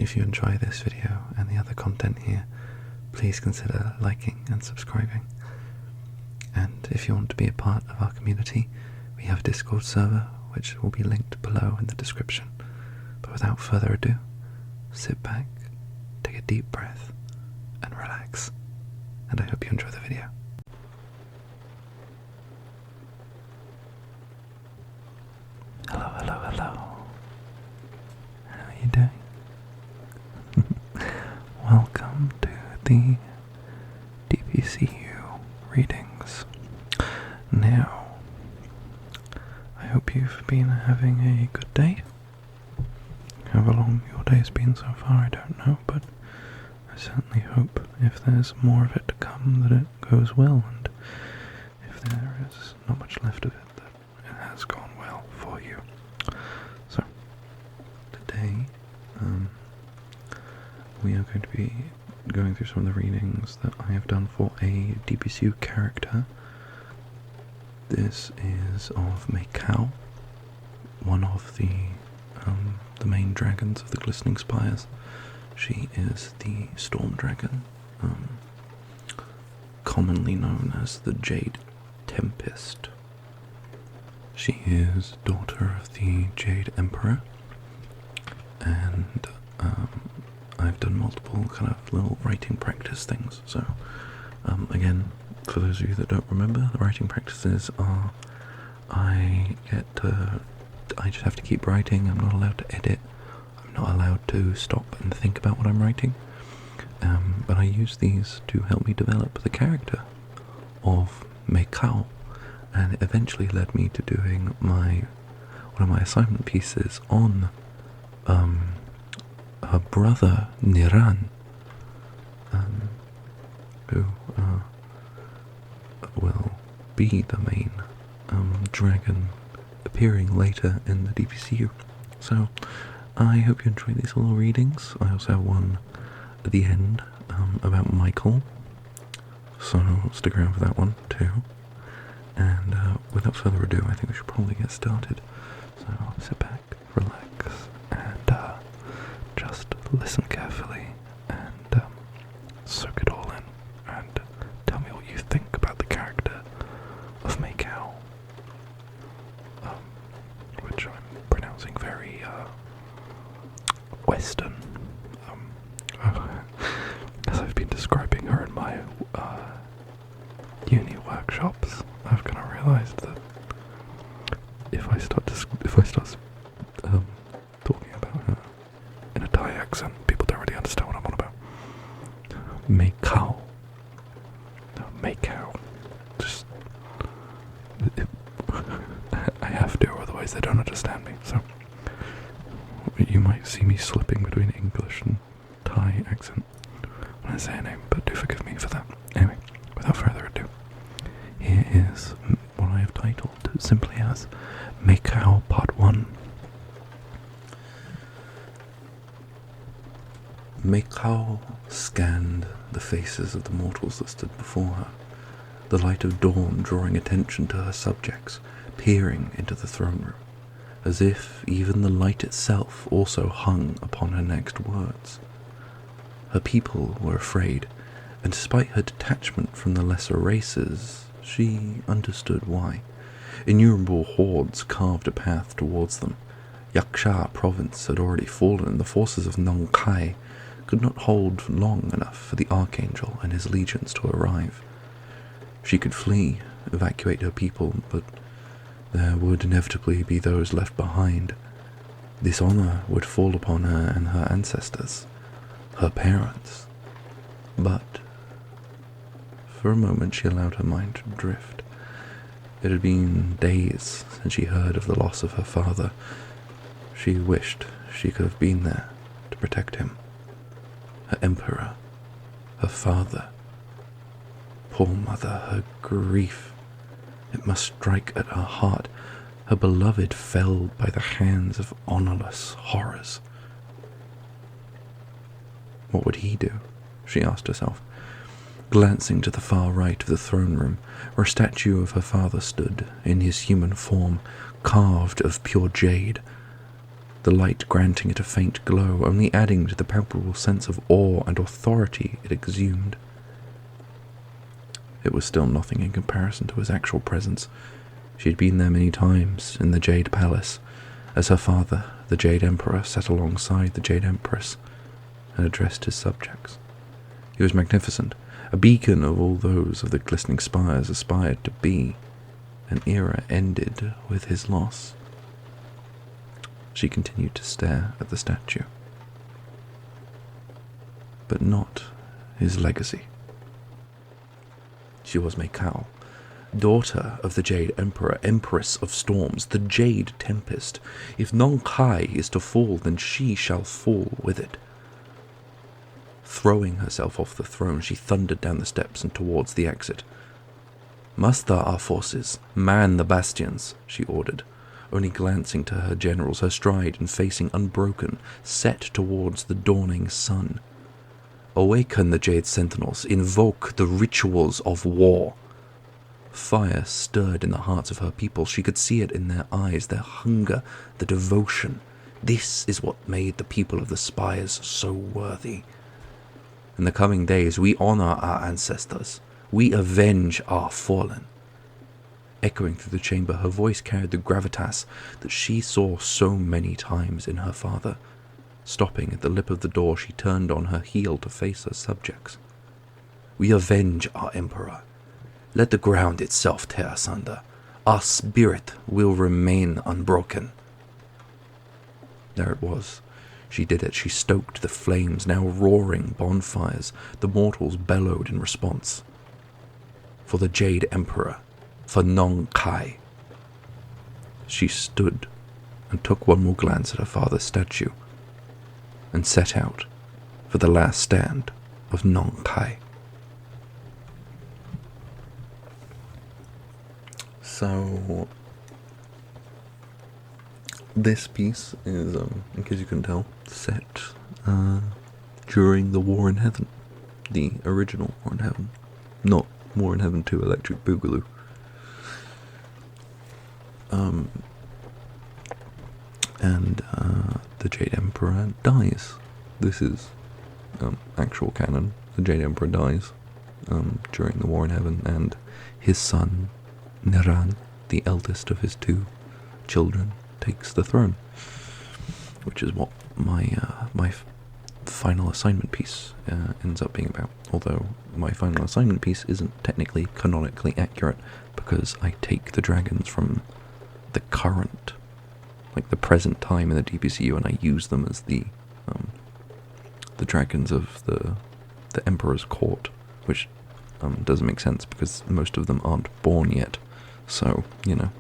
if you enjoy this video and the other content here, please consider liking and subscribing. And if you want to be a part of our community, we have a Discord server which will be linked below in the description. But without further ado, sit back, take a deep breath, and relax. And I hope you enjoy the video. Hello, hello, hello. How are you doing? Welcome to the DPCU readings. Now, I hope you've been having a good day. However long your day's been so far, I don't know, but I certainly hope if there's more of it to come that it goes well, and if there is not much left of it, that it has gone well for you. So, today, we are going to be going through some of the readings that I have done for a DPCU character. This is of Mae-Khao, one of the main dragons of the Glistening Spires. She is the Storm Dragon, commonly known as the Jade Tempest. She is daughter of the Jade Emperor, and I've done multiple kind of little writing practice things. So, again, for those of you that don't remember, the writing practices are I just have to keep writing. I'm not allowed to edit. I'm not allowed to stop and think about what I'm writing. But I use these to help me develop the character of Mae-Khao, and it eventually led me to doing one of my assignment pieces on her brother Niran, who will be the main dragon appearing later in the DPCU. So I hope you enjoy these little readings. I also have one at the end about Mae-Khao, so stick around for that one too. And without further ado, I think we should probably get started. So sit back, relax, and just listen carefully and soak it all in, and tell me what you think about the character of Mae-Khao, which I'm pronouncing very Western, as I've been describing her in my uni workshops. I've kind of realised that if I start talking about her in a Thai accent, people don't really understand what I'm on about. Mae-Khao. Mae-Khao. Just I have to, otherwise they don't understand me. So you might see me slipping between English and Thai accent when I say a name, but do forgive me for that. Anyway, without further ado, here is what I have titled simply as Mae-Khao Part 1. Mae-Khao scanned the faces of the mortals that stood before her, the light of dawn drawing attention to her subjects, peering into the throne room, as if even the light itself also hung upon her next words. Her people were afraid, and despite her detachment from the lesser races, she understood why. Innumerable hordes carved a path towards them. Yaksha province had already fallen, and the forces of Nong Khai could not hold long enough for the Archangel and his legions to arrive. She could flee, evacuate her people, but there would inevitably be those left behind. Dishonor would fall upon her and her ancestors, her parents. But for a moment she allowed her mind to drift. It had been days since she heard of the loss of her father. She wished she could have been there to protect him. Her emperor, her father. Poor mother, her grief. It must strike at her heart. Her beloved fell by the hands of honorless horrors. What would he do? She asked herself, glancing to the far right of the throne room, where a statue of her father stood, in his human form, carved of pure jade. the light granting it a faint glow, only adding to the palpable sense of awe and authority it exhumed. It was still nothing in comparison to his actual presence. She had been there many times, in the Jade Palace, as her father, the Jade Emperor, sat alongside the Jade Empress and addressed his subjects. He was magnificent, a beacon of all those of the glistening spires aspired to be. An era ended with his loss. She continued to stare at the statue, but not his legacy. She was Mae-Khao, daughter of the Jade Emperor, Empress of Storms, the Jade Tempest. If Nong-Kai is to fall, then she shall fall with it. Throwing herself off the throne, she thundered down the steps and towards the exit. "Muster our forces, man the bastions," she ordered, only glancing to her generals, her stride and facing unbroken, set towards the dawning sun. "Awaken the Jade Sentinels, invoke the rituals of war." Fire stirred in the hearts of her people. She could see it in their eyes, their hunger, the devotion. This is what made the people of the spires so worthy. In the coming days, we honor our ancestors. We avenge our fallen. Echoing through the chamber, her voice carried the gravitas that she saw so many times in her father. Stopping at the lip of the door, she turned on her heel to face her subjects. "We avenge our emperor. Let the ground itself tear asunder. Our spirit will remain unbroken." There it was. She did it. She stoked the flames, now roaring bonfires. The mortals bellowed in response. For the Jade Emperor, for Nong-Kai. She stood and took one more glance at her father's statue, and set out for the last stand of Nong-Kai. So, this piece is, in case you couldn't tell, set during the War in Heaven, the original War in Heaven, not War in Heaven 2 Electric Boogaloo. And the Jade Emperor dies. This is actual canon. The Jade Emperor dies during the War in Heaven, and his son, Neran, the eldest of his two children, takes the throne, which is what my final assignment piece ends up being about. Although my final assignment piece isn't technically canonically accurate, because I take the dragons from the current, like the present time in the DPCU, and I use them as the dragons of the Emperor's court, which doesn't make sense because most of them aren't born yet. So, you know.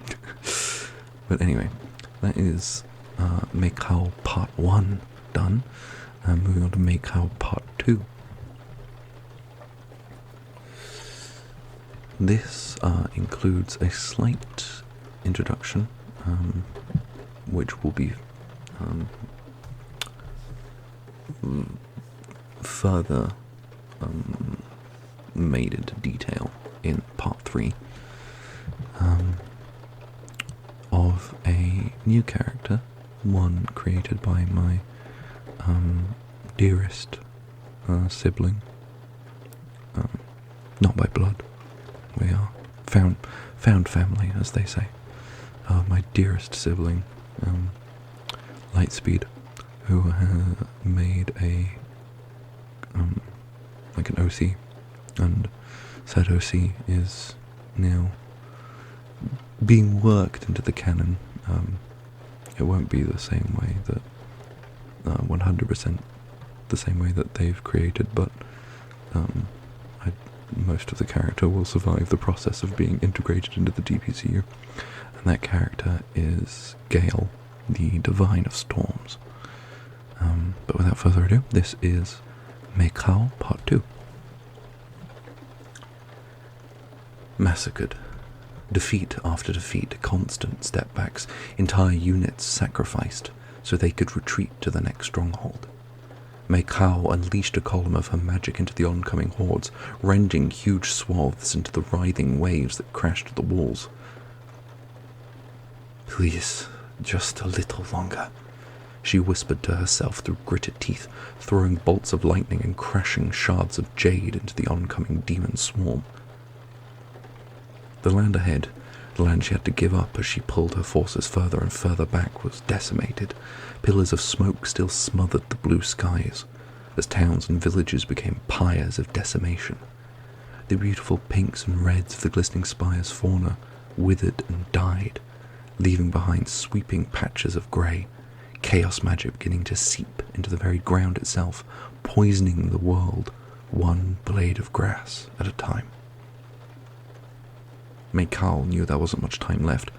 But anyway, that is Mae-Khao Part 1 done. Moving on to Mae-Khao Part 2. This includes a slight introduction, which will be further made into detail in Part 3, of a new character, one created by my dearest sibling, not by blood. We are found family, as they say. My dearest sibling, Lightspeed, who made a like an OC, and said OC is now being worked into the canon. It won't be the same way that 100% the same way that they've created, but most of the character will survive the process of being integrated into the DPCU, and that character is Gale, the Divine of Storms. But without further ado, this is Mae-Khao Part 2. Massacred. Defeat after defeat, constant stepbacks, entire units sacrificed so they could retreat to the next stronghold. Mae-Khao unleashed a column of her magic into the oncoming hordes, rending huge swaths into the writhing waves that crashed the walls. "Please, just a little longer. she whispered to herself through gritted teeth, throwing bolts of lightning and crashing shards of jade into the oncoming demon swarm. The land ahead, the land she had to give up as she pulled her forces further and further back, was decimated. Pillars of smoke still smothered the blue skies, as towns and villages became pyres of decimation. The beautiful pinks and reds of the glistening spire's fauna withered and died, leaving behind sweeping patches of grey, chaos magic beginning to seep into the very ground itself, poisoning the world one blade of grass at a time. Mae-Khao knew there wasn't much time left.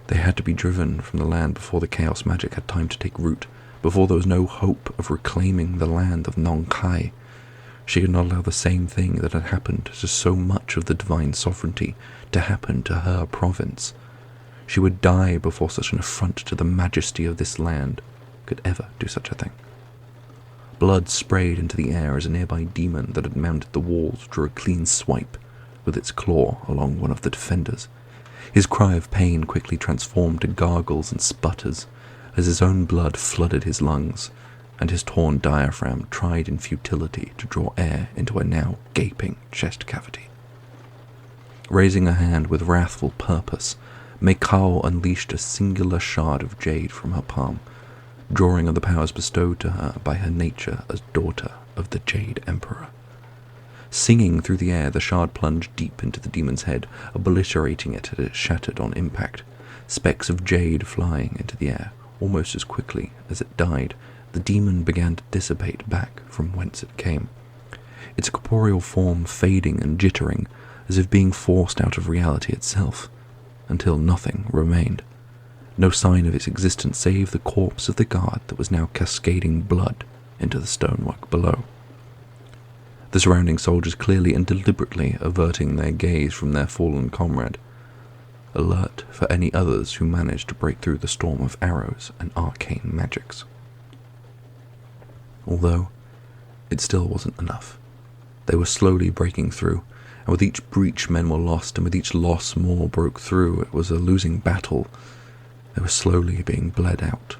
They had to be driven from the land before the chaos magic had time to take root, before there was no hope of reclaiming the land of Nong-Kai. She could not allow the same thing that had happened to so much of the divine sovereignty to happen to her province. She would die before such an affront to the majesty of this land could ever do such a thing. Blood sprayed into the air as a nearby demon that had mounted the walls drew a clean swipe with its claw along one of the defenders. His cry of pain quickly transformed to gargles and sputters as his own blood flooded his lungs, and his torn diaphragm tried in futility to draw air into a now gaping chest cavity. Raising a hand with wrathful purpose, Mae-Khao unleashed a singular shard of jade from her palm, drawing on the powers bestowed to her by her nature as daughter of the Jade Emperor. Singing through the air, the shard plunged deep into the demon's head, obliterating it as it shattered on impact, specks of jade flying into the air. Almost as quickly as it died, the demon began to dissipate back from whence it came, its corporeal form fading and jittering as if being forced out of reality itself, until nothing remained. No sign of its existence save the corpse of the guard that was now cascading blood into the stonework below. The surrounding soldiers clearly and deliberately averting their gaze from their fallen comrade, alert for any others who managed to break through the storm of arrows and arcane magics. Although it still wasn't enough. They were slowly breaking through, and with each breach men were lost, and with each loss more broke through. It was a losing battle. They were slowly being bled out.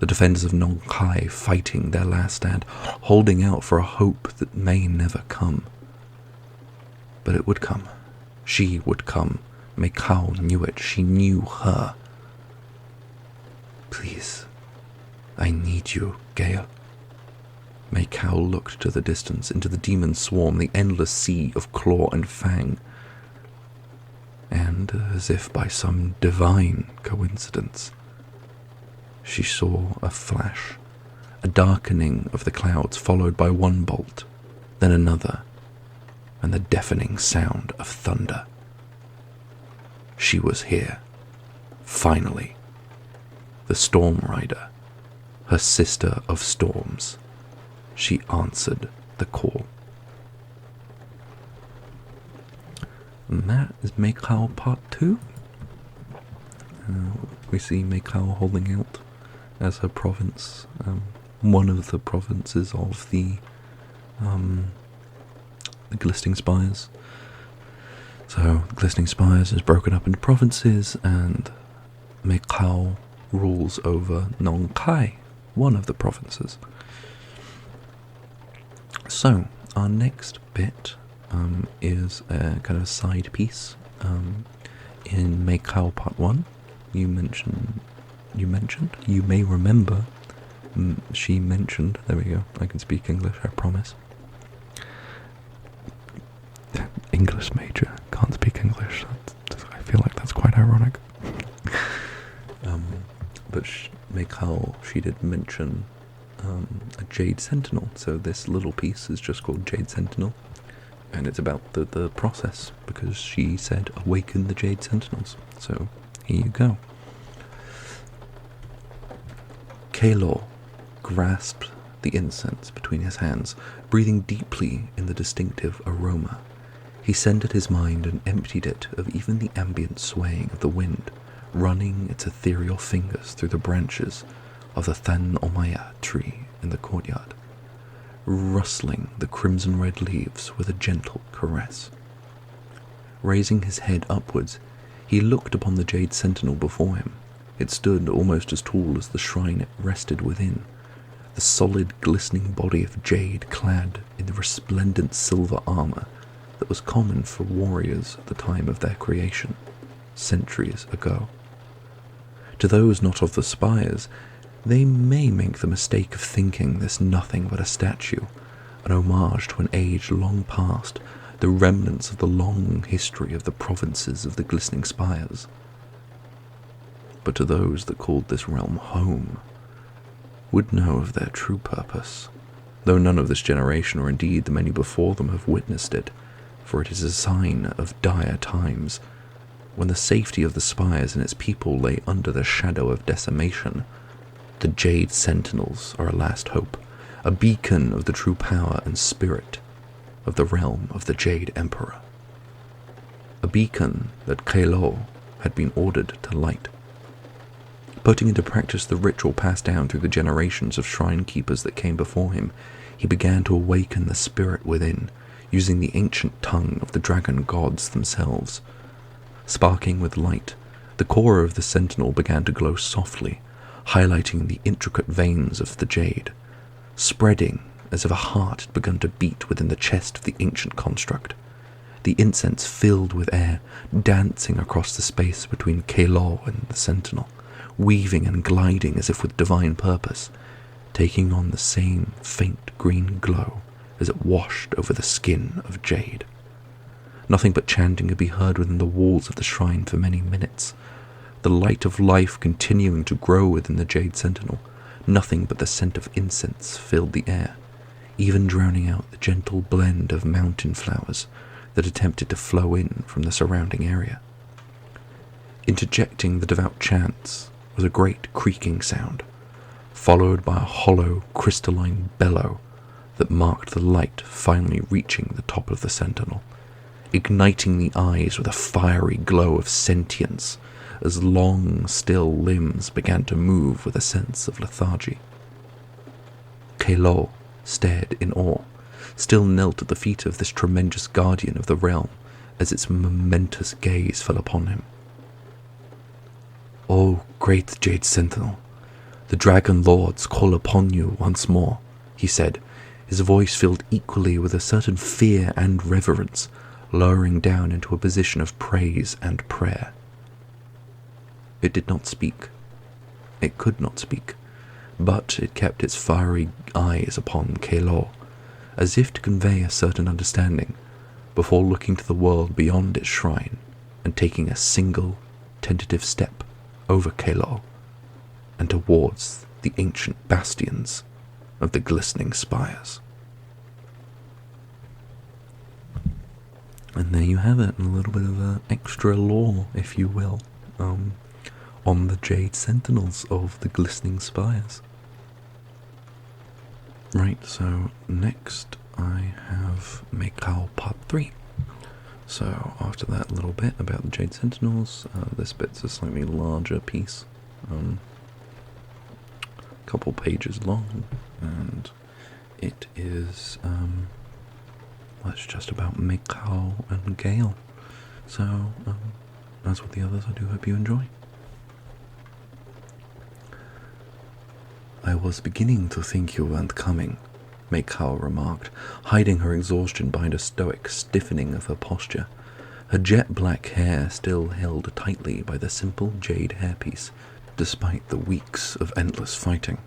The defenders of Nong-Kai fighting their last stand, holding out for a hope that may never come. But it would come. She would come. Mae-Khao knew it. She knew her. Please, I need you, Gale. Mae-Khao looked to the distance, into the demon swarm, the endless sea of claw and fang. And, as if by some divine coincidence, she saw a flash, a darkening of the clouds followed by one bolt, then another, and the deafening sound of thunder. She was here, finally. The Storm Rider, her sister of storms. She answered the call. And that is Mae-Khao Part 2. We see Mae-Khao holding out as her province, one of the provinces of the Glistening Spires. So, the Glistening Spires is broken up into provinces, and Mae-Khao rules over Nong-Kai, one of the provinces. So, our next bit is a kind of side piece. In Mae-Khao Part 1, you may remember, she mentioned, there we go, I can speak English, I promise. English major, can't speak English, I feel like that's quite ironic. But Mae-Khao, she did mention a Jade Sentinel, so this little piece is just called Jade Sentinel, and it's about the process, because she said awaken the Jade Sentinels, so here you go. Kalo grasped the incense between his hands, breathing deeply in the distinctive aroma. He centered his mind and emptied it of even the ambient swaying of the wind, running its ethereal fingers through the branches of the Than Omaya tree in the courtyard, rustling the crimson-red leaves with a gentle caress. Raising his head upwards, he looked upon the Jade Sentinel before him, It stood almost as tall as the shrine it rested within, the solid, glistening body of Jade clad in the resplendent silver armor that was common for warriors at the time of their creation, centuries ago. To those not of the spires, they may make the mistake of thinking this nothing but a statue, an homage to an age long past, the remnants of the long history of the provinces of the glistening spires. But to those that called this realm home, would know of their true purpose, though none of this generation, or indeed the many before them, have witnessed it, for it is a sign of dire times, when the safety of the spires and its people lay under the shadow of decimation. The Jade Sentinels are a last hope, a beacon of the true power and spirit of the realm of the Jade Emperor. A beacon that Mae-Khao had been ordered to light. Putting into practice the ritual passed down through the generations of shrine keepers that came before him, he began to awaken the spirit within, using the ancient tongue of the dragon gods themselves. Sparking with light, the core of the sentinel began to glow softly, highlighting the intricate veins of the jade, spreading as if a heart had begun to beat within the chest of the ancient construct. The incense filled with air, dancing across the space between Mae-Khao and the sentinel, weaving and gliding as if with divine purpose, taking on the same faint green glow as it washed over the skin of Jade. Nothing but chanting could be heard within the walls of the shrine for many minutes, the light of life continuing to grow within the Jade Sentinel. Nothing but the scent of incense filled the air, even drowning out the gentle blend of mountain flowers that attempted to flow in from the surrounding area. Interjecting the devout chants was a great creaking sound, followed by a hollow, crystalline bellow that marked the light finally reaching the top of the sentinel, igniting the eyes with a fiery glow of sentience as long, still limbs began to move with a sense of lethargy. Mae-Khao stared in awe, still knelt at the feet of this tremendous guardian of the realm as its momentous gaze fell upon him. "O great Jade Sentinel, the Dragon Lords call upon you once more," he said, his voice filled equally with a certain fear and reverence, lowering down into a position of praise and prayer. It did not speak. It could not speak, but it kept its fiery eyes upon Mae-Khao, as if to convey a certain understanding, before looking to the world beyond its shrine and taking a single, tentative step over Mae-Khao and towards the ancient bastions of the glistening spires. And there you have it, a little bit of extra lore, if you will, on the Jade Sentinels of the glistening spires. Right, so next I have Mae-Khao Part 3. So after that little bit about the Jade Sentinels, this bit's a slightly larger piece, a couple pages long, and it is, well, it's just about Mae-Khao and Gale. So, as with the others, I do hope you enjoy. "I was beginning to think you weren't coming," Mae-Khao remarked, hiding her exhaustion behind a stoic stiffening of her posture, her jet-black hair still held tightly by the simple jade hairpiece, despite the weeks of endless fighting.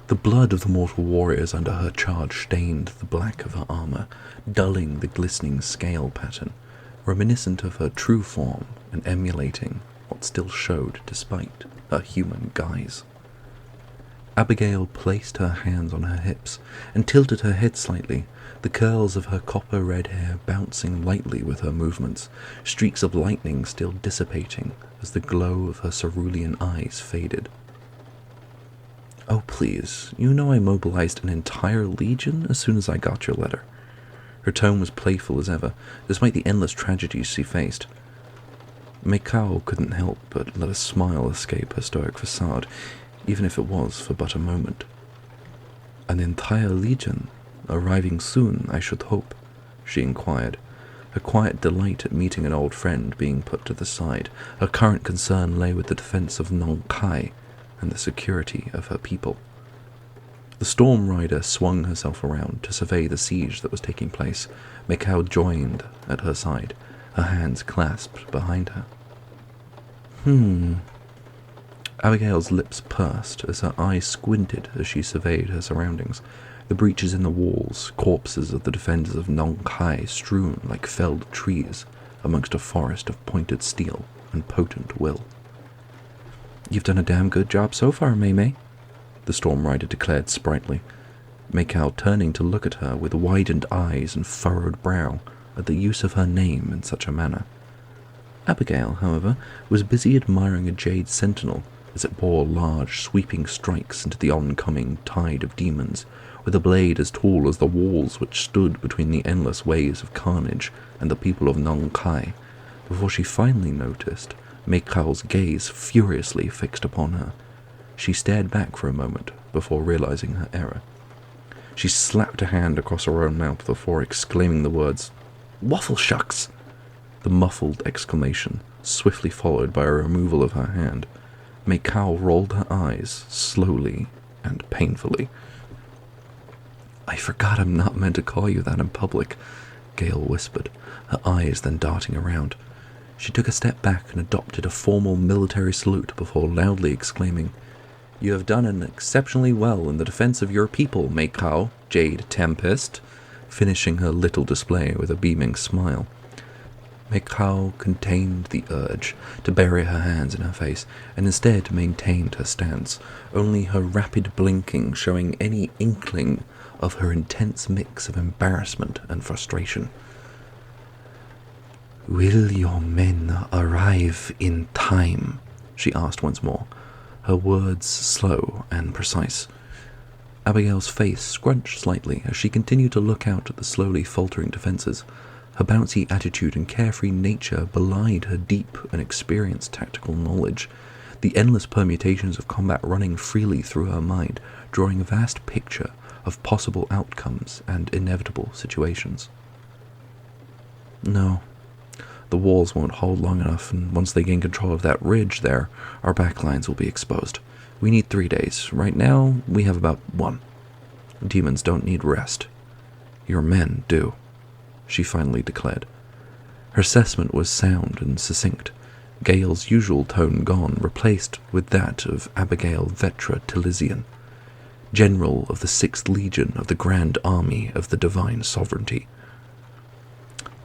The blood of the mortal warriors under her charge stained the black of her armor, dulling the glistening scale pattern, reminiscent of her true form and emulating what still showed despite her human guise. Abigail placed her hands on her hips and tilted her head slightly, the curls of her copper-red hair bouncing lightly with her movements, streaks of lightning still dissipating as the glow of her cerulean eyes faded. "Oh, please, you know I mobilized an entire legion as soon as I got your letter." Her tone was playful as ever, despite the endless tragedies she faced. Mae-Khao couldn't help but let a smile escape her stoic facade, even if it was for but a moment. "An entire legion, arriving soon, I should hope," she inquired, Her quiet delight at meeting an old friend being put to the side, her current concern lay with the defense of Nong Khai and the security of her people. The Storm Rider swung herself around to survey the siege that was taking place. Mae-Khao joined at her side, her hands clasped behind her. Abigail's lips pursed as her eyes squinted as she surveyed her surroundings. The breaches in the walls, corpses of the defenders of Nong Khai strewn like felled trees amongst a forest of pointed steel and potent will. "You've done a damn good job so far, Mae-Mae," the Storm Rider declared sprightly, Mae-Khao turning to look at her with widened eyes and furrowed brow at the use of her name in such a manner. Abigail, however, was busy admiring a jade sentinel as it bore large, sweeping strikes into the oncoming tide of demons, with a blade as tall as the walls which stood between the endless waves of carnage and the people of Nong Khai, before she finally noticed Mae-Khao's gaze furiously fixed upon her. She stared back for a moment before realizing her error. She slapped a hand across her own mouth before exclaiming the words, "Waffle shucks!" The muffled exclamation, swiftly followed by a removal of her hand. Mae-Khao rolled her eyes, slowly and painfully. "I forgot I'm not meant to call you that in public," Gale whispered, her eyes then darting around. She took a step back and adopted a formal military salute before loudly exclaiming, "You have done exceptionally well in the defense of your people, Mae-Khao, Jade Tempest," finishing her little display with a beaming smile. Mae-Khao contained the urge to bury her hands in her face, and instead maintained her stance, only her rapid blinking showing any inkling of her intense mix of embarrassment and frustration. "Will your men arrive in time?" she asked once more, her words slow and precise. Abigail's face scrunched slightly as she continued to look out at the slowly faltering defences. Her bouncy attitude and carefree nature belied her deep and experienced tactical knowledge, the endless permutations of combat running freely through her mind, drawing a vast picture of possible outcomes and inevitable situations. "No, the walls won't hold long enough, and once they gain control of that ridge there, our backlines will be exposed. We need 3 days. Right now, we have about 1. Demons don't need rest. Your men do," she finally declared. Her assessment was sound and succinct, Gale's usual tone gone, replaced with that of Abigail Vetra Tilizian, General of the 6th Legion of the Grand Army of the Divine Sovereignty.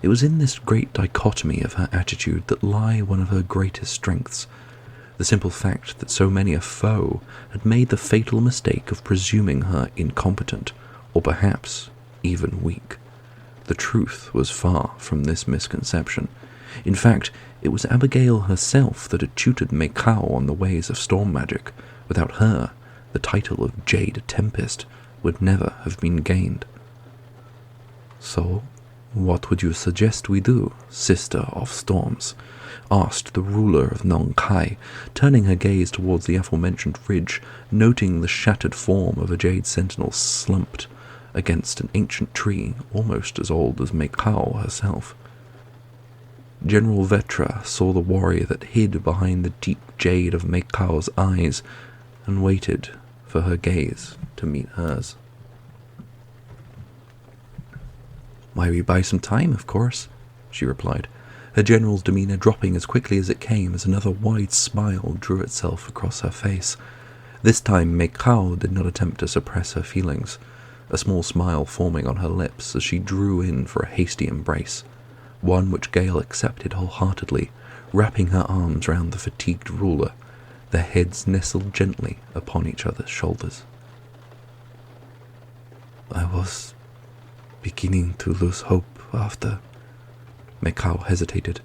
It was in this great dichotomy of her attitude that lay one of her greatest strengths, the simple fact that so many a foe had made the fatal mistake of presuming her incompetent, or perhaps even weak. The truth was far from this misconception. In fact, it was Abigail herself that had tutored Mae-Khao on the ways of storm magic. Without her, the title of Jade Tempest would never have been gained. "So, what would you suggest we do, Sister of Storms?" asked the ruler of Nong Khai, turning her gaze towards the aforementioned ridge, noting the shattered form of a jade sentinel slumped against an ancient tree almost as old as Mae-Khao herself. General Vetra saw the warrior that hid behind the deep jade of Mae-Khao's eyes and waited for her gaze to meet hers. "Why, we buy some time, of course," she replied, her general's demeanour dropping as quickly as it came as another wide smile drew itself across her face. This time Mae-Khao did not attempt to suppress her feelings, a small smile forming on her lips as she drew in for a hasty embrace, one which Gale accepted wholeheartedly, wrapping her arms round the fatigued ruler, their heads nestled gently upon each other's shoulders. "I was beginning to lose hope after..." Mae-Khao hesitated.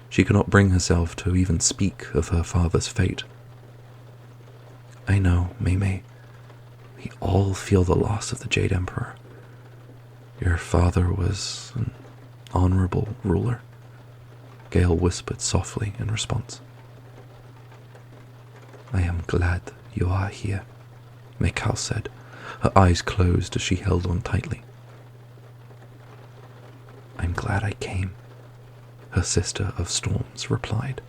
She could not bring herself to even speak of her father's fate. "I know, Mae-Mae. We all feel the loss of the Jade Emperor. Your father was an honorable ruler," Gale whispered softly in response. "I am glad you are here," Mae-Khao said, her eyes closed as she held on tightly. I'm glad I came, her sister of storms replied.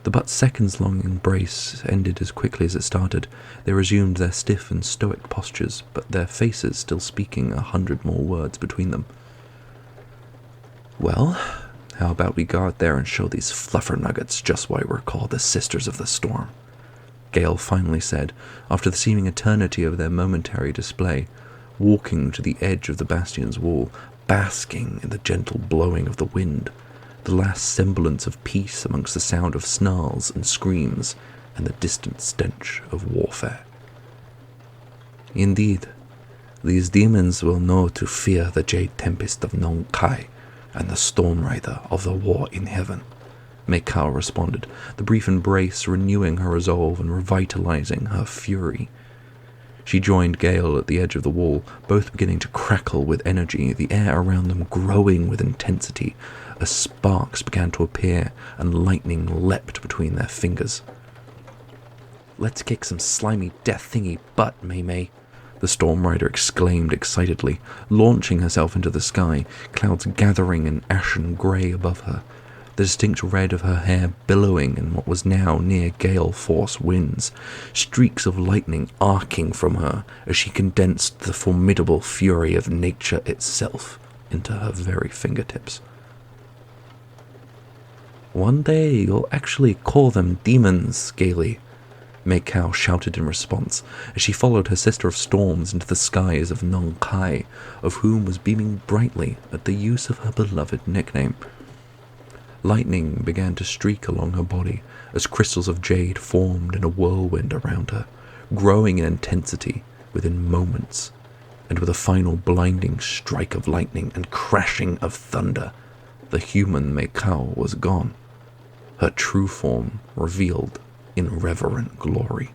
The but seconds-long embrace ended as quickly as it started. They resumed their stiff and stoic postures, but their faces still speaking 100 more words between them. Well, how about we go out there and show these fluffernuggets just why we're called the Sisters of the Storm? Gale finally said, after the seeming eternity of their momentary display, walking to the edge of the bastion's wall, basking in the gentle blowing of the wind, the last semblance of peace amongst the sound of snarls and screams and the distant stench of warfare. Indeed, these demons will know to fear the Jade Tempest of Mae-Khao and the Storm Rider of the War in Heaven, Mae-Khao responded, the brief embrace renewing her resolve and revitalizing her fury. She joined Gale at the edge of the wall, both beginning to crackle with energy, the air around them growing with intensity, as sparks began to appear and lightning leapt between their fingers. Let's kick some slimy death thingy butt, Mae-Mae, the Storm Rider exclaimed excitedly, launching herself into the sky, clouds gathering in ashen grey above her, the distinct red of her hair billowing in what was now near gale-force winds, streaks of lightning arcing from her as she condensed the formidable fury of nature itself into her very fingertips. One day you'll actually call them demons, gaily, Mae-Khao shouted in response as she followed her sister of storms into the skies of Mae-Khao, of whom was beaming brightly at the use of her beloved nickname. Lightning began to streak along her body as crystals of jade formed in a whirlwind around her, growing in intensity within moments, and with a final blinding strike of lightning and crashing of thunder, the human Mae-Khao was gone, her true form revealed in reverent glory.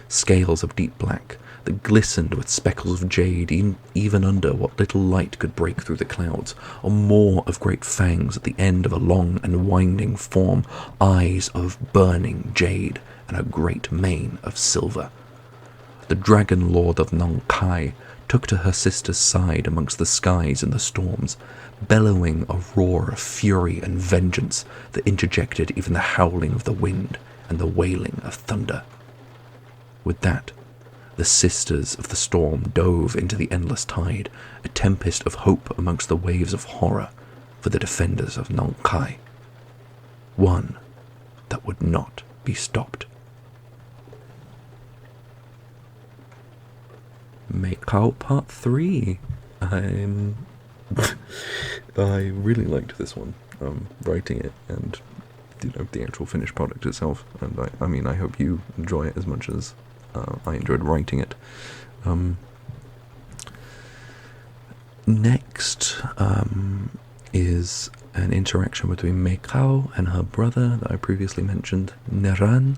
Scales of deep black that glistened with speckles of jade even under what little light could break through the clouds, or more of great fangs at the end of a long and winding form, eyes of burning jade, and a great mane of silver. The dragon lord of Mae-Khao took to her sister's side amongst the skies and the storms, bellowing a roar of fury and vengeance that interjected even the howling of the wind and the wailing of thunder. With that, the Sisters of the Storm dove into the endless tide, a tempest of hope amongst the waves of horror for the defenders of Mae-Khao. One that would not be stopped. Mae-Khao Part 3. I really liked this one, writing it and the actual finished product itself, and I hope you enjoy it as much as I enjoyed writing it. Next is an interaction between Mae-Khao and her brother that I previously mentioned, Neran,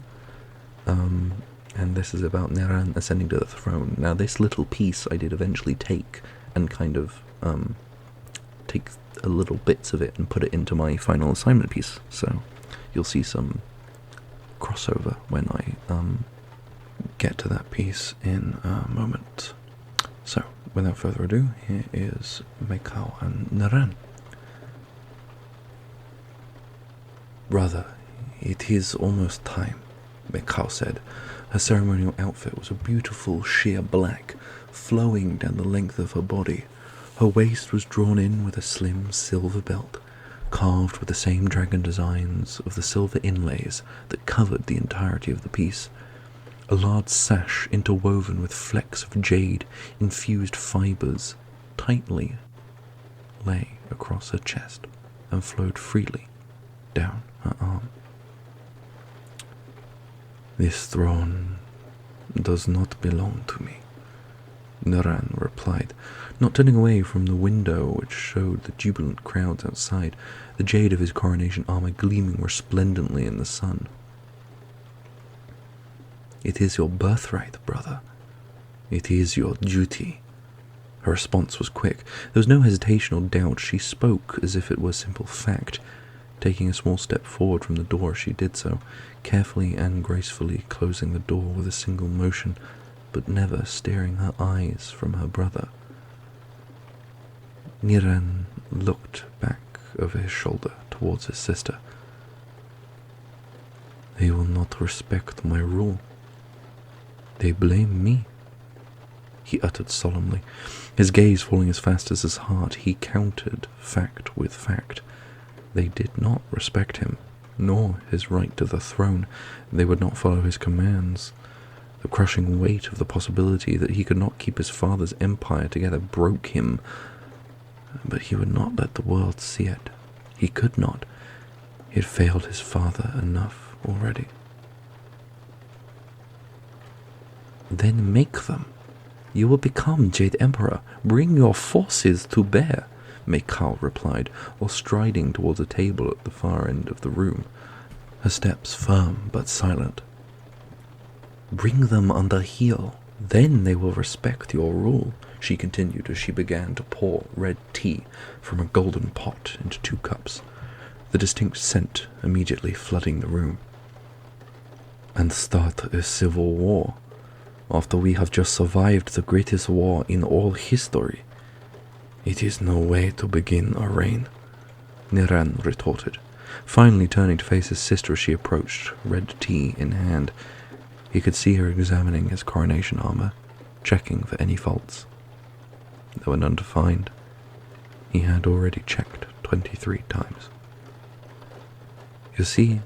and this is about Neran ascending to the throne. Now, this little piece I did eventually take and kind of take a little bits of it and put it into my final assignment piece, so you'll see some crossover when I get to that piece in a moment. So, without further ado, here is Mae-Khao and Neran. Brother, it is almost time, Mae-Khao said. Her ceremonial outfit was a beautiful sheer black, flowing down the length of her body. Her waist was drawn in with a slim silver belt, carved with the same dragon designs of the silver inlays that covered the entirety of the piece. A large sash interwoven with flecks of jade-infused fibres tightly lay across her chest and flowed freely down her arm. This throne does not belong to me, Neran replied, not turning away from the window which showed the jubilant crowds outside, the jade of his coronation armor gleaming resplendently in the sun. It is your birthright, brother. It is your duty. Her response was quick. There was no hesitation or doubt. She spoke as if it were simple fact. Taking a small step forward from the door, she did so, carefully and gracefully closing the door with a single motion, but never steering her eyes from her brother. Niran looked back over his shoulder towards his sister. They will not respect my rule. They blame me, he uttered solemnly, his gaze falling as fast as his heart. He countered fact with fact. They did not respect him, nor his right to the throne. They would not follow his commands. The crushing weight of the possibility that he could not keep his father's empire together broke him, but he would not let the world see it. He could not. He had failed his father enough already. Then make them. You will become Jade Emperor. Bring your forces to bear, Mae-Khao replied, while striding towards a table at the far end of the room, her steps firm but silent. Bring them under heel. Then they will respect your rule, she continued as she began to pour red tea from a golden pot into 2 cups, the distinct scent immediately flooding the room. And start a civil war, after we have just survived the greatest war in all history. It is no way to begin a reign, Niran retorted, finally turning to face his sister as she approached, red tea in hand. He could see her examining his coronation armor, checking for any faults. There were none to find. He had already checked 23 times. You see,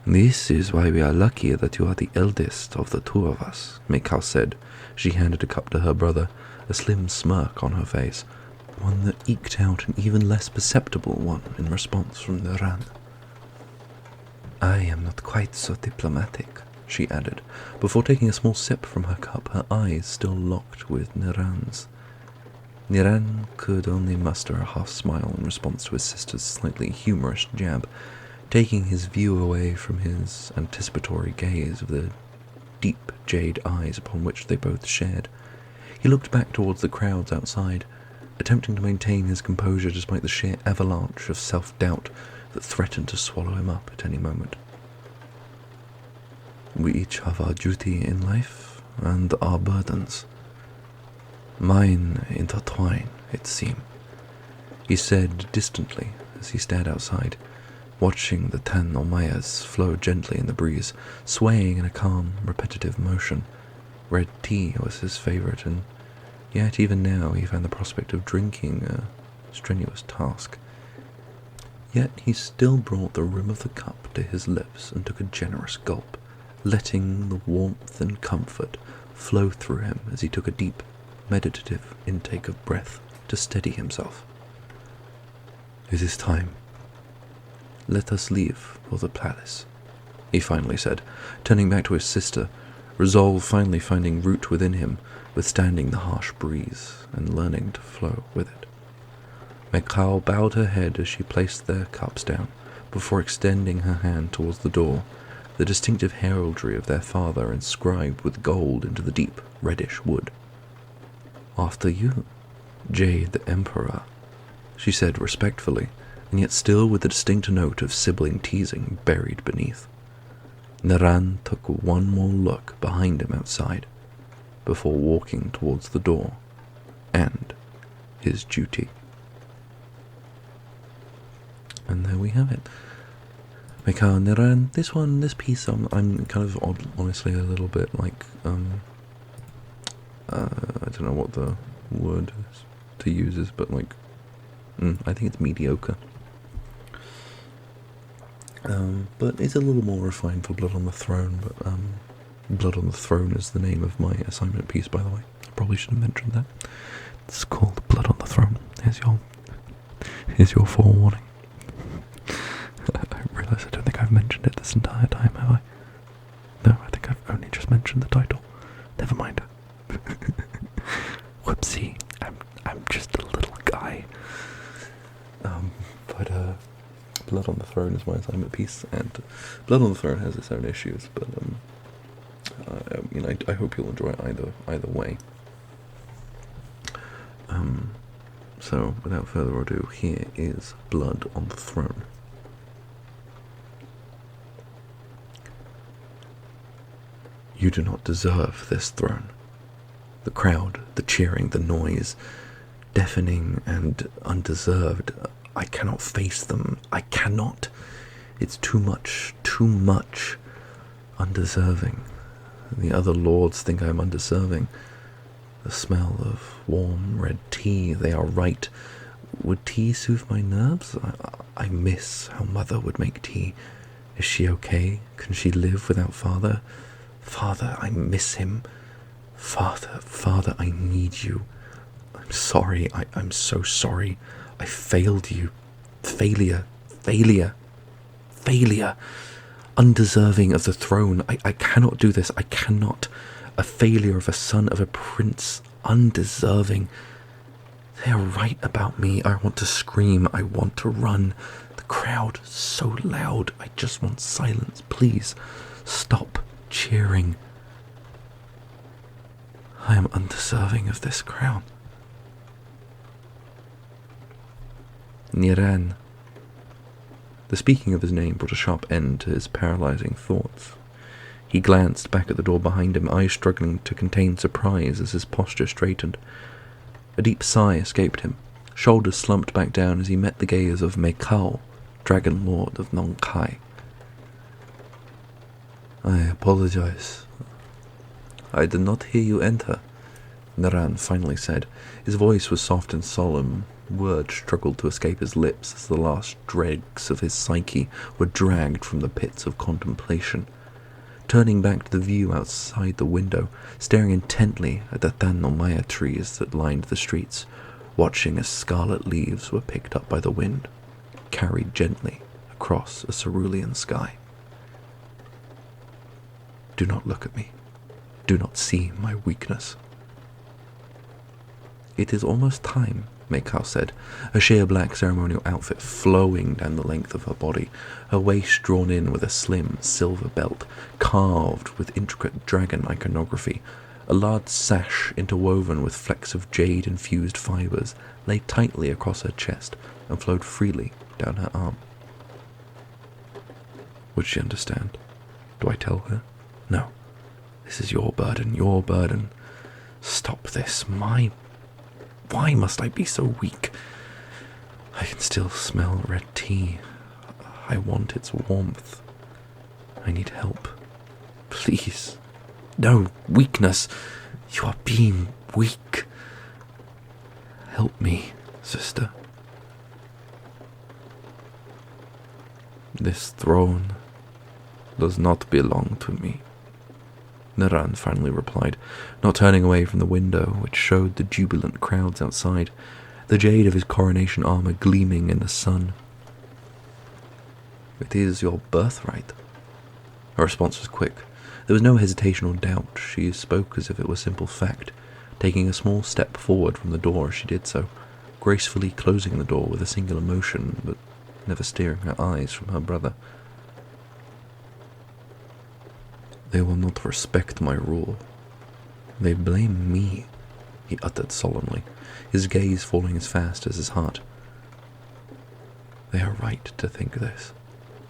this is why we are lucky that you are the eldest of the 2 of us, Mae-Khao said. She handed a cup to her brother, a slim smirk on her face, one that eked out an even less perceptible one in response from Niran. I am not quite so diplomatic, she added, before taking a small sip from her cup, her eyes still locked with Niran's. Niran could only muster a half smile in response to his sister's slightly humorous jab, taking his view away from his anticipatory gaze of the deep jade eyes upon which they both shared. He looked back towards the crowds outside, attempting to maintain his composure despite the sheer avalanche of self-doubt that threatened to swallow him up at any moment. We each have our duty in life and our burdens. Mine intertwine, it seemed, he said distantly as he stared outside, watching the tan omayas flow gently in the breeze, swaying in a calm, repetitive motion. Red tea was his favorite, and yet even now he found the prospect of drinking a strenuous task. Yet he still brought the rim of the cup to his lips and took a generous gulp, letting the warmth and comfort flow through him as he took a deep, meditative intake of breath to steady himself. It is time. Let us leave for the palace, he finally said, turning back to his sister, resolve finally finding root within him, withstanding the harsh breeze and learning to flow with it. Mae-Khao bowed her head as she placed their cups down, before extending her hand towards the door, the distinctive heraldry of their father inscribed with gold into the deep, reddish wood. After you, Jade the Emperor, she said respectfully, and yet still with the distinct note of sibling teasing buried beneath. Niran took one more look behind him outside, before walking towards the door and his duty. And there we have it. Mae-Khao and Niran. This piece, I'm kind of honestly a little bit like, I don't know what the word is to use is, but like, I think it's mediocre. But it's a little more refined for Blood on the Throne, but Blood on the Throne is the name of my assignment piece, by the way. I probably should have mentioned that. It's called Blood on the Throne. Here's your forewarning. I realise I don't think I've mentioned it this entire time, have I? No, I think I've only just mentioned the title. Never mind. Whoopsie. I'm just a little guy. But Blood on the Throne is my assignment piece, and Blood on the Throne has its own issues, but I hope you'll enjoy it either way. So without further ado, here is Blood on the Throne. You do not deserve this throne. The crowd, the cheering, the noise, deafening and undeserved. I cannot face them. I cannot. It's too much undeserving. The other lords think I am undeserving. The smell of warm red tea, they are right. Would tea soothe my nerves? I miss how Mother would make tea. Is she okay? Can she live without Father? Father, I miss him. Father, I need you. I'm sorry. I'm so sorry. I failed you. Failure. Undeserving of the throne. I cannot do this. I cannot. A failure of a son of a prince. Undeserving. They are right about me. I want to scream. I want to run. The crowd so loud. I just want silence. Please stop cheering. I am undeserving of this crown. Niran. The speaking of his name brought a sharp end to his paralyzing thoughts. He glanced back at the door behind him, eyes struggling to contain surprise as his posture straightened. A deep sigh escaped him. Shoulders slumped back down as he met the gaze of Mae-Khao, Dragon Lord of Nong Khai. I apologize. I did not hear you enter, Naran finally said. His voice was soft and solemn. Words struggled to escape his lips as the last dregs of his psyche were dragged from the pits of contemplation. Turning back to the view outside the window, staring intently at the Tannomaya trees that lined the streets, watching as scarlet leaves were picked up by the wind, carried gently across a cerulean sky. Do not look at me. Do not see my weakness. It is almost time, Mae-Khao said, her sheer black ceremonial outfit flowing down the length of her body, her waist drawn in with a slim silver belt, carved with intricate dragon iconography. A large sash interwoven with flecks of jade-infused fibers lay tightly across her chest and flowed freely down her arm. Would she understand? Do I tell her? No. This is your burden, your burden. Stop this, mine. Why must I be so weak? I can still smell red tea. I want its warmth. I need help. Please. No, weakness. You are being weak. Help me, sister. This throne does not belong to me, Naran finally replied, not turning away from the window, which showed the jubilant crowds outside, the jade of his coronation armor gleaming in the sun. It is your birthright. Her response was quick. There was no hesitation or doubt. She spoke as if it were simple fact, taking a small step forward from the door as she did so, gracefully closing the door with a singular motion, but never steering her eyes from her brother. They will not respect my rule. They blame me, he uttered solemnly, his gaze falling as fast as his heart. They are right to think this.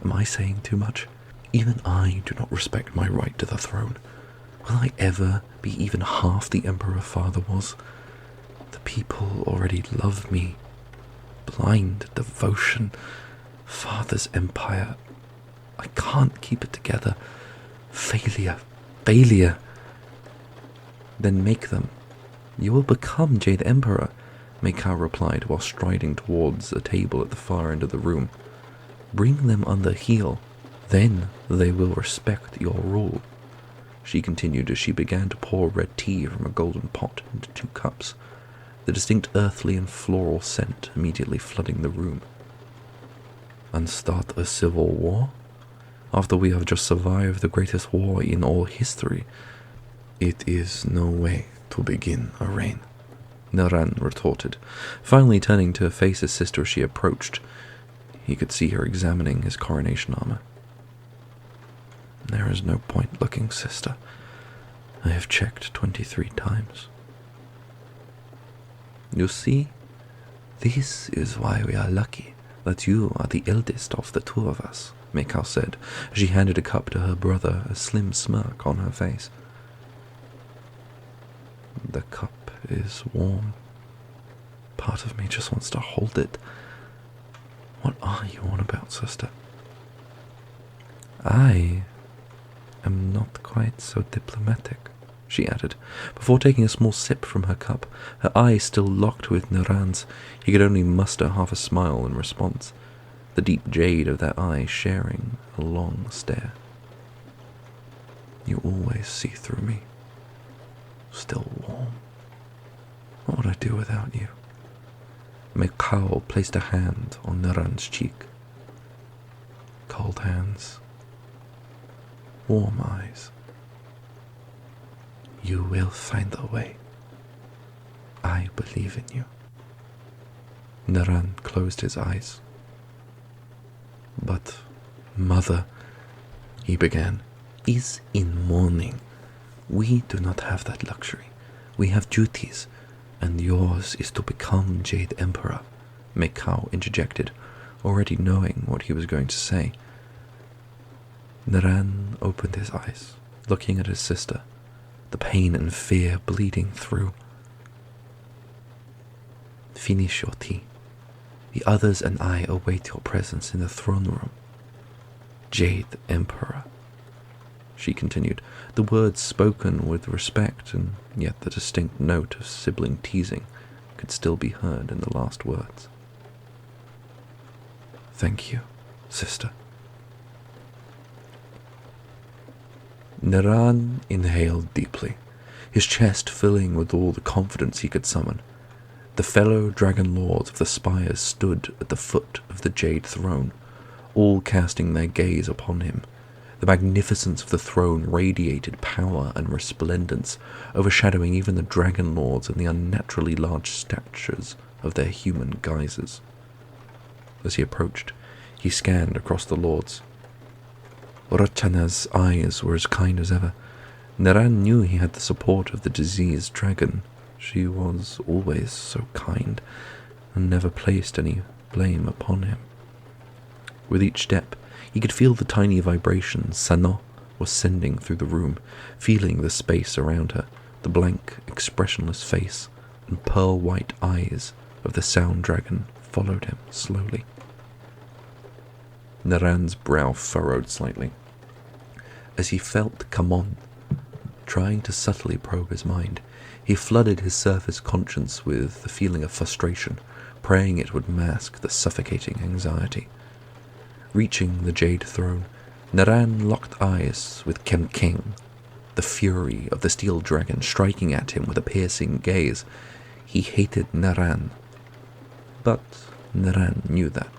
Am I saying too much? Even I do not respect my right to the throne. Will I ever be even half the emperor father was? The people already love me. Blind devotion. Father's empire. I can't keep it together. Failure. Then make them. You will become Jade Emperor, Mae-Khao replied while striding towards a table at the far end of the room. Bring them under heel. Then they will respect your rule. She continued as she began to pour red tea from a golden pot into 2 cups, the distinct earthly and floral scent immediately flooding the room. And start a civil war? After we have just survived the greatest war in all history, it is no way to begin a reign, Naran retorted, finally turning to face his sister as she approached. He could see her examining his coronation armor. There is no point looking, sister. I have checked 23 times. You see, this is why we are lucky that you are the eldest of the 2 of us, Mae-Khao said, as she handed a cup to her brother, a slim smirk on her face. The cup is warm. Part of me just wants to hold it. What are you on about, sister? I am not quite so diplomatic, she added, before taking a small sip from her cup, her eyes still locked with Naran's. He could only muster half a smile in response, the deep jade of that eye sharing a long stare. You always see through me, still warm. What would I do without you? Mae-Khao placed a hand on Naran's cheek. Cold hands, warm eyes. You will find a way. I believe in you. Naran closed his eyes. But mother, he began, is in mourning. We do not have that luxury. We have duties, and yours is to become Jade Emperor, Mae-Khao interjected, already knowing what he was going to say. Naran opened his eyes, looking at his sister, the pain and fear bleeding through. Finish your tea. The others and I await your presence in the throne room. Jade Emperor, she continued, the words spoken with respect, and yet the distinct note of sibling teasing could still be heard in the last words. Thank you, sister. Naran inhaled deeply, his chest filling with all the confidence he could summon. The fellow dragon lords of the spires stood at the foot of the jade throne, all casting their gaze upon him. The magnificence of the throne radiated power and resplendence, overshadowing even the dragon lords and the unnaturally large statures of their human guises. As he approached, he scanned across the lords. Rochana's eyes were as kind as ever. Naran knew he had the support of the diseased dragon. She was always so kind, and never placed any blame upon him. With each step, he could feel the tiny vibrations Sano was sending through the room, feeling the space around her, the blank, expressionless face and pearl-white eyes of the sound dragon followed him slowly. Naran's brow furrowed slightly, as he felt Kamon trying to subtly probe his mind. He flooded his surface conscience with the feeling of frustration, praying it would mask the suffocating anxiety. Reaching the jade throne, Naran locked eyes with Kem-King, the fury of the steel dragon striking at him with a piercing gaze. He hated Naran, but Naran knew that.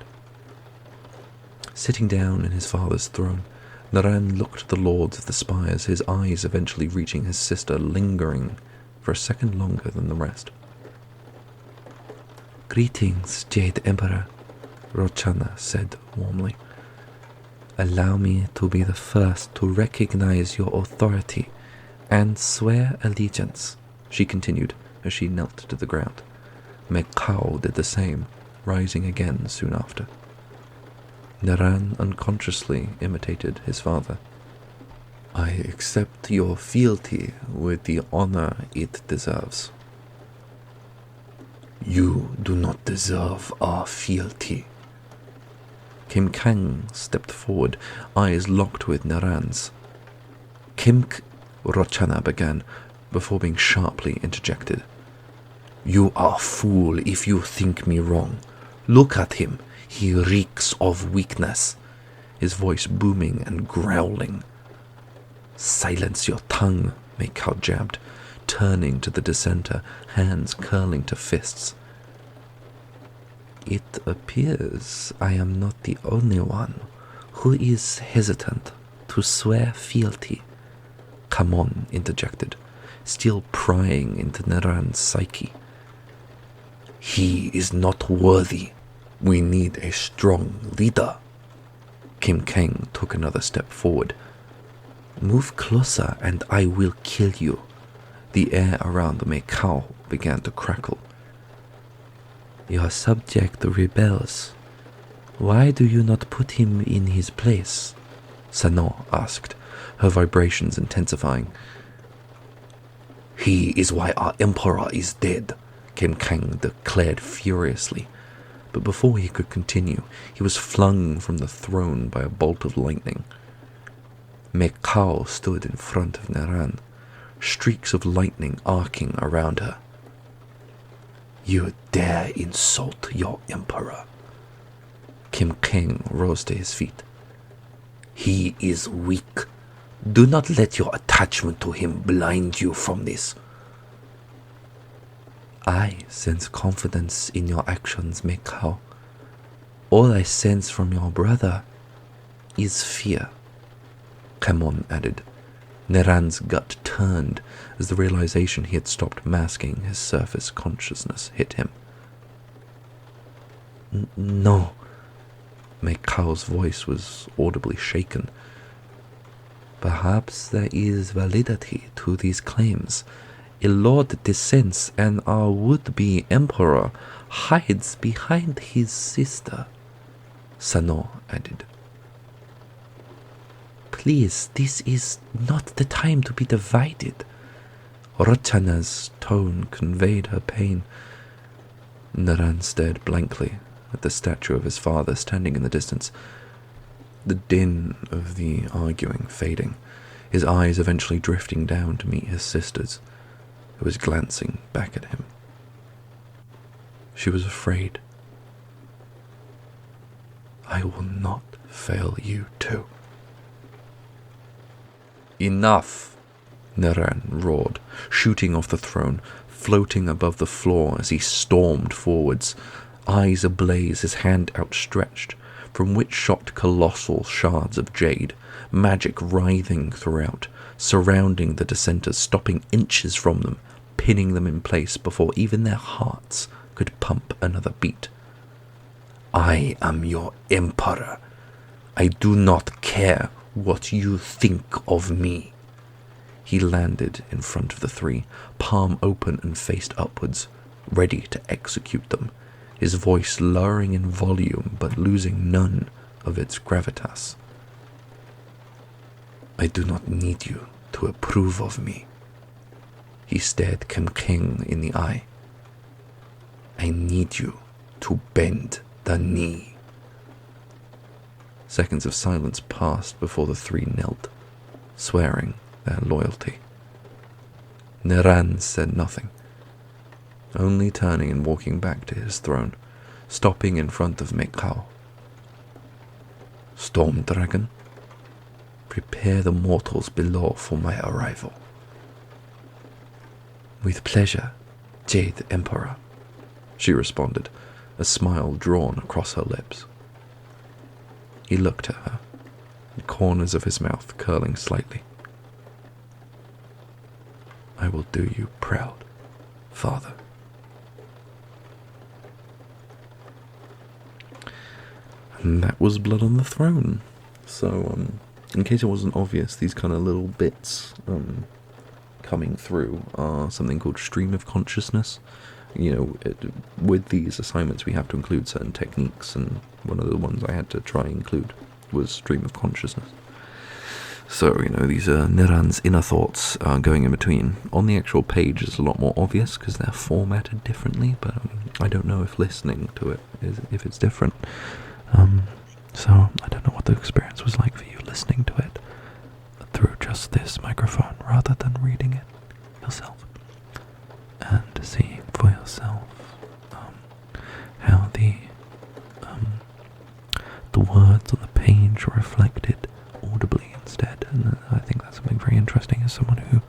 Sitting down in his father's throne, Naran looked at the lords of the spires, his eyes eventually reaching his sister, lingering for a second longer than the rest. Greetings, Jade Emperor, Rochana said warmly. Allow me to be the first to recognize your authority and swear allegiance, she continued as she knelt to the ground. Mae-Khao did the same, rising again soon after. Naran unconsciously imitated his father. I accept your fealty with the honor it deserves. You do not deserve our fealty. Kim-Kang stepped forward, eyes locked with Naran's. Rochana began, before being sharply interjected. You are a fool if you think me wrong. Look at him. He reeks of weakness, his voice booming and growling. Silence your tongue, Mae-Khao jabbed, turning to the dissenter, hands curling to fists. It appears I am not the only one who is hesitant to swear fealty, Kamon interjected, still prying into Naran's psyche. He is not worthy. We need a strong leader. Kim-Kang took another step forward. Move closer and I will kill you. The air around Mae-Khao began to crackle. Your subject rebels. Why do you not put him in his place? Sano asked, her vibrations intensifying. He is why our emperor is dead, Mae-Khao declared furiously, but before he could continue, he was flung from the throne by a bolt of lightning. Mae-Khao stood in front of Neran, streaks of lightning arcing around her. "You dare insult your emperor?" Mae-Khao rose to his feet. "He is weak. Do not let your attachment to him blind you from this." "I sense confidence in your actions, Mae-Khao. All I sense from your brother is fear," Khamon added. Neran's gut turned as the realization he had stopped masking his surface consciousness hit him. "No." Mae-Khao's voice was audibly shaken. "Perhaps there is validity to these claims. A lord dissents and our would-be emperor hides behind his sister," Sano added. "Please, this is not the time to be divided." Rochana's tone conveyed her pain. Neran stared blankly at the statue of his father standing in the distance, the din of the arguing fading, his eyes eventually drifting down to meet his sister's, who was glancing back at him. She was afraid. "I will not fail you too." "Enough!" Neran roared, shooting off the throne, floating above the floor as he stormed forwards, eyes ablaze, his hand outstretched, from which shot colossal shards of jade, magic writhing throughout, surrounding the dissenters, stopping inches from them, pinning them in place before even their hearts could pump another beat. "I am your emperor. I do not care what you think of me." He landed in front of the three, palm open and faced upwards, ready to execute them, his voice lowering in volume but losing none of its gravitas. "I do not need you to approve of me." He stared Mae-Khao in the eye. "I need you to bend the knee." Seconds of silence passed before the three knelt, swearing their loyalty. Neran said nothing, only turning and walking back to his throne, stopping in front of Mae-Khao. "Storm Dragon, prepare the mortals below for my arrival." "With pleasure, Jade Emperor," she responded, a smile drawn across her lips. He looked at her, the corners of his mouth curling slightly. "I will do you proud, Father." And that was Blood on the Throne. So, in case it wasn't obvious, these kind of little bits coming through are something called stream of consciousness. With these assignments we have to include certain techniques, and one of the ones I had to try and include was stream of consciousness. So, these are Neran's inner thoughts going in between. On the actual page it's a lot more obvious because they're formatted differently, but I don't know if listening to it if it's different. So I don't know what the experience was like for you listening to it through just this microphone rather than reading it yourself and seeing for yourself how the words on the page are reflected audibly instead. And I think that's something very interesting as someone who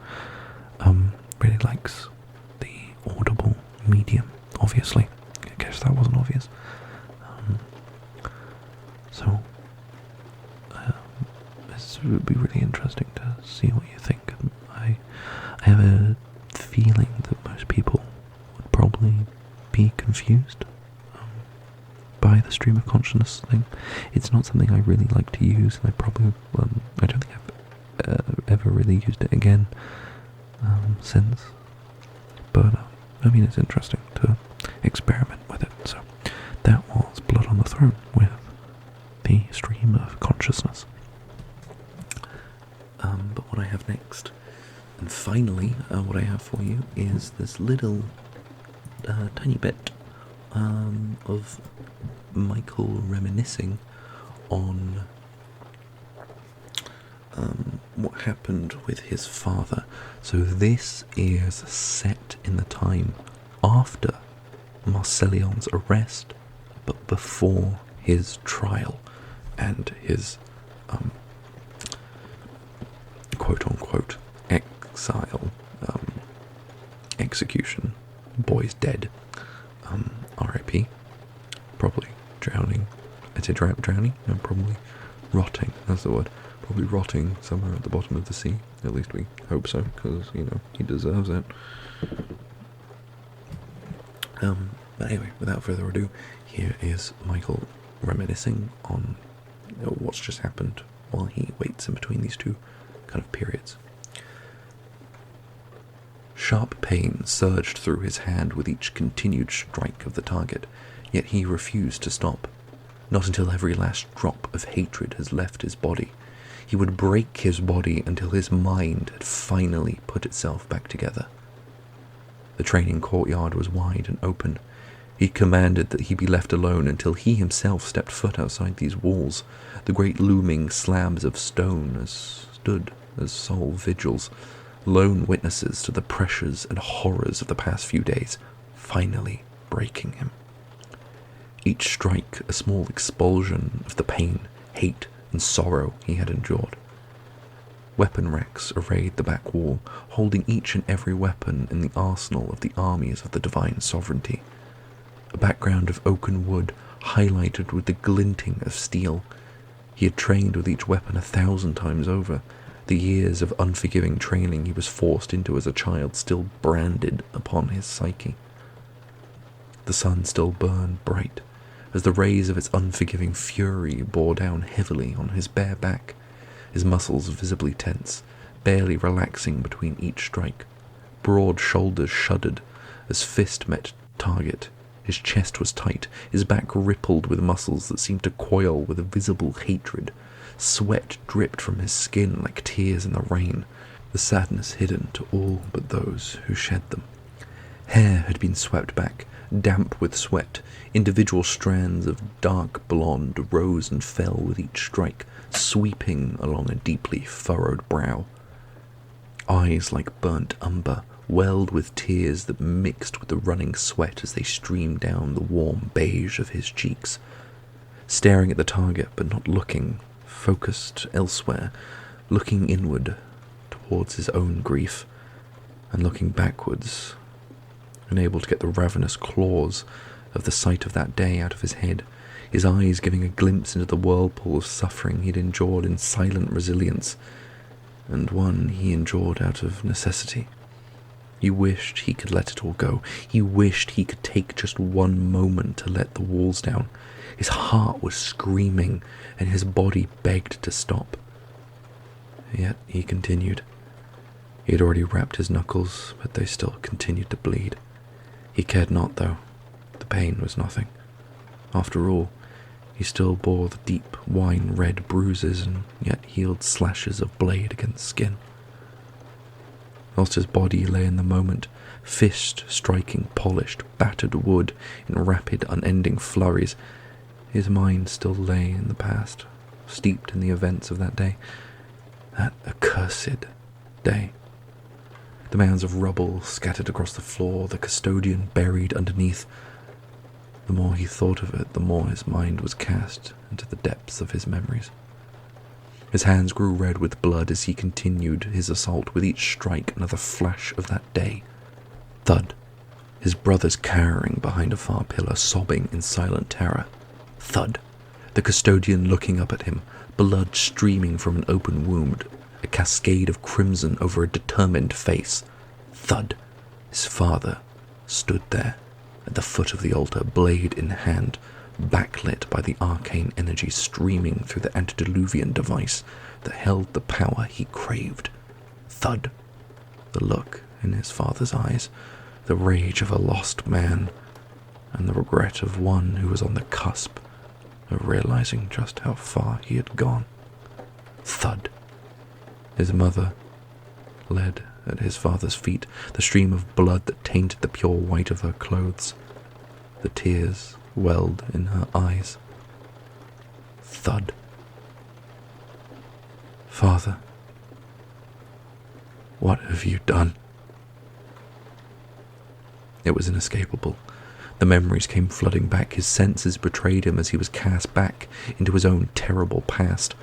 really likes the audible medium, obviously. I guess that wasn't obvious. So this would be really interesting to see what you think. I have a feeling that most people would probably be confused by the stream of consciousness thing. It's not something I really like to use, and I don't think I've ever really used it again since. But it's interesting to experiment with it. So that was Blood on the Throne with the stream of consciousness. But what I have next, and finally what I have for you, is this little a tiny bit of Mae-Khao reminiscing on what happened with his father. So this is set in the time after Marcelion's arrest, but before his trial and his quote-unquote exile, execution. Boy's dead. R.I.P. Probably drowning. I'd say drowning? No, probably rotting. That's the word. Probably rotting somewhere at the bottom of the sea. At least we hope so, because, he deserves it. But anyway, without further ado, here is Mae-Khao reminiscing on what's just happened while he waits in between these two kind of periods. Sharp pain surged through his hand with each continued strike of the target, yet he refused to stop. Not until every last drop of hatred has left his body. He would break his body until his mind had finally put itself back together. The training courtyard was wide and open. He commanded that he be left alone until he himself stepped foot outside these walls. The great looming slabs of stone stood as sole vigils, lone witnesses to the pressures and horrors of the past few days, finally breaking him. Each strike a small expulsion of the pain, hate, and sorrow he had endured. Weapon racks arrayed the back wall, holding each and every weapon in the arsenal of the armies of the divine sovereignty. A background of oaken wood, highlighted with the glinting of steel. He had trained with each weapon 1,000 times over. The years of unforgiving training he was forced into as a child still branded upon his psyche. The sun still burned bright, as the rays of its unforgiving fury bore down heavily on his bare back, his muscles visibly tense, barely relaxing between each strike. Broad shoulders shuddered as fist met target. His chest was tight, his back rippled with muscles that seemed to coil with a visible hatred. Sweat dripped from his skin like tears in the rain, the sadness hidden to all but those who shed them. Hair had been swept back, damp with sweat. Individual strands of dark blonde rose and fell with each strike, sweeping along a deeply furrowed brow. Eyes like burnt umber, welled with tears that mixed with the running sweat as they streamed down the warm beige of his cheeks. Staring at the target but not looking, focused elsewhere, looking inward towards his own grief, and looking backwards, unable to get the ravenous claws of the sight of that day out of his head, his eyes giving a glimpse into the whirlpool of suffering he'd endured in silent resilience, and one he endured out of necessity. He wished he could let it all go. He wished he could take just one moment to let the walls down. His heart was screaming, and his body begged to stop. Yet he continued. He had already wrapped his knuckles, but they still continued to bleed. He cared not, though. The pain was nothing. After all, he still bore the deep wine-red bruises and yet healed slashes of blade against skin. Whilst his body lay in the moment, fist striking polished, battered wood in rapid, unending flurries, his mind still lay in the past, steeped in the events of that day. That accursed day. The mounds of rubble scattered across the floor, the custodian buried underneath. The more he thought of it, the more his mind was cast into the depths of his memories. His hands grew red with blood as he continued his assault, with each strike another flash of that day. Thud. His brothers cowering behind a far pillar, sobbing in silent terror. Thud. The custodian looking up at him, blood streaming from an open wound, a cascade of crimson over a determined face. Thud. His father stood there, at the foot of the altar, blade in hand, backlit by the arcane energy streaming through the antediluvian device that held the power he craved. Thud. The look in his father's eyes, the rage of a lost man, and the regret of one who was on the cusp of realizing just how far he had gone. Thud. His mother, led at his father's feet, the stream of blood that tainted the pure white of her clothes. The tears welled in her eyes. Thud. Father, what have you done? It was inescapable. The memories came flooding back. His senses betrayed him as he was cast back into his own terrible past.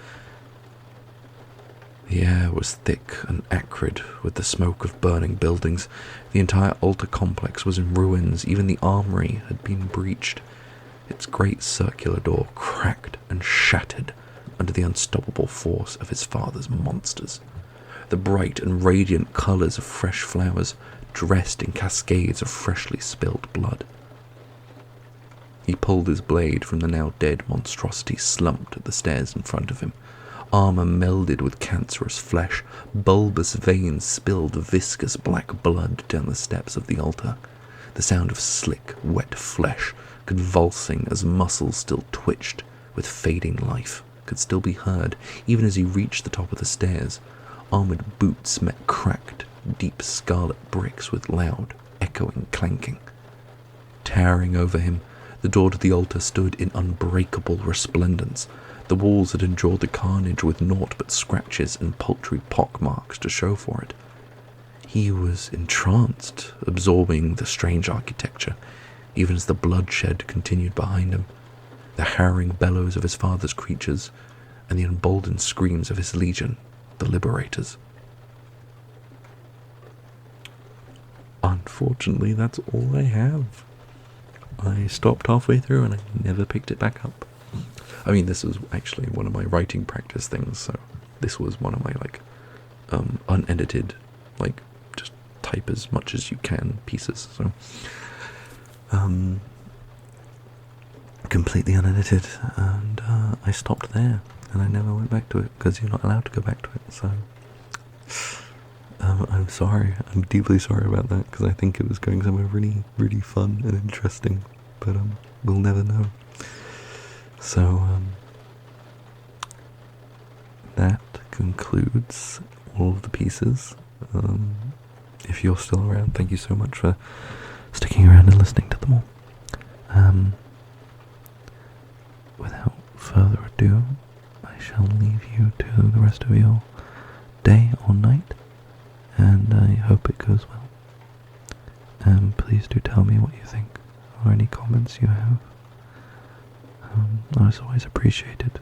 The air was thick and acrid with the smoke of burning buildings. The entire altar complex was in ruins. Even the armory had been breached. Its great circular door cracked and shattered under the unstoppable force of his father's monsters. The bright and radiant colours of fresh flowers dressed in cascades of freshly spilled blood. He pulled his blade from the now dead monstrosity slumped at the stairs in front of him. Armour melded with cancerous flesh, bulbous veins spilled viscous black blood down the steps of the altar. The sound of slick, wet flesh, convulsing as muscles still twitched with fading life, could still be heard, even as he reached the top of the stairs. Armoured boots met cracked, deep scarlet bricks with loud, echoing clanking. Towering over him, the door to the altar stood in unbreakable resplendence. The walls had endured the carnage with naught but scratches and paltry pockmarks to show for it. He was entranced, absorbing the strange architecture, even as the bloodshed continued behind him, the harrowing bellows of his father's creatures, and the emboldened screams of his legion, the liberators. Unfortunately, that's all I have. I stopped halfway through and I never picked it back up. I mean, this was actually one of my writing practice things, so this was one of my, unedited, just type as much as you can pieces, so, completely unedited, and, I stopped there, and I never went back to it, because you're not allowed to go back to it, so, I'm sorry, I'm deeply sorry about that, because I think it was going somewhere really, really fun and interesting, but, we'll never know. So, that concludes all of the pieces. If you're still around, thank you so much for sticking around and listening to them all. Without further ado, I shall leave you to the rest of your day or night, and I hope it goes well. Please do tell me what you think, or any comments you have. It's always appreciated,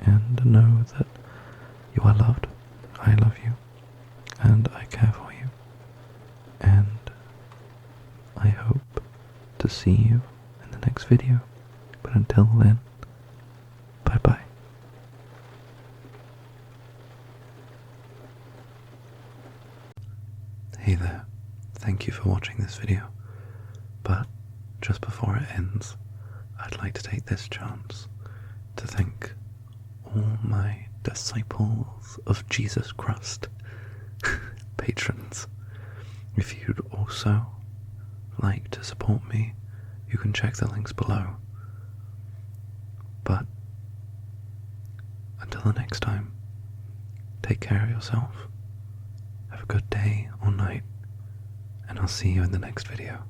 and know that you are loved, I love you, and I care for you, and I hope to see you in the next video, but until then, bye bye. Hey there, thank you for watching this video, but just before it ends, I'd like to take this chance to thank all my disciples of Jesus Christ patrons. If you'd also like to support me, you can check the links below. But until the next time, take care of yourself, have a good day or night, and I'll see you in the next video.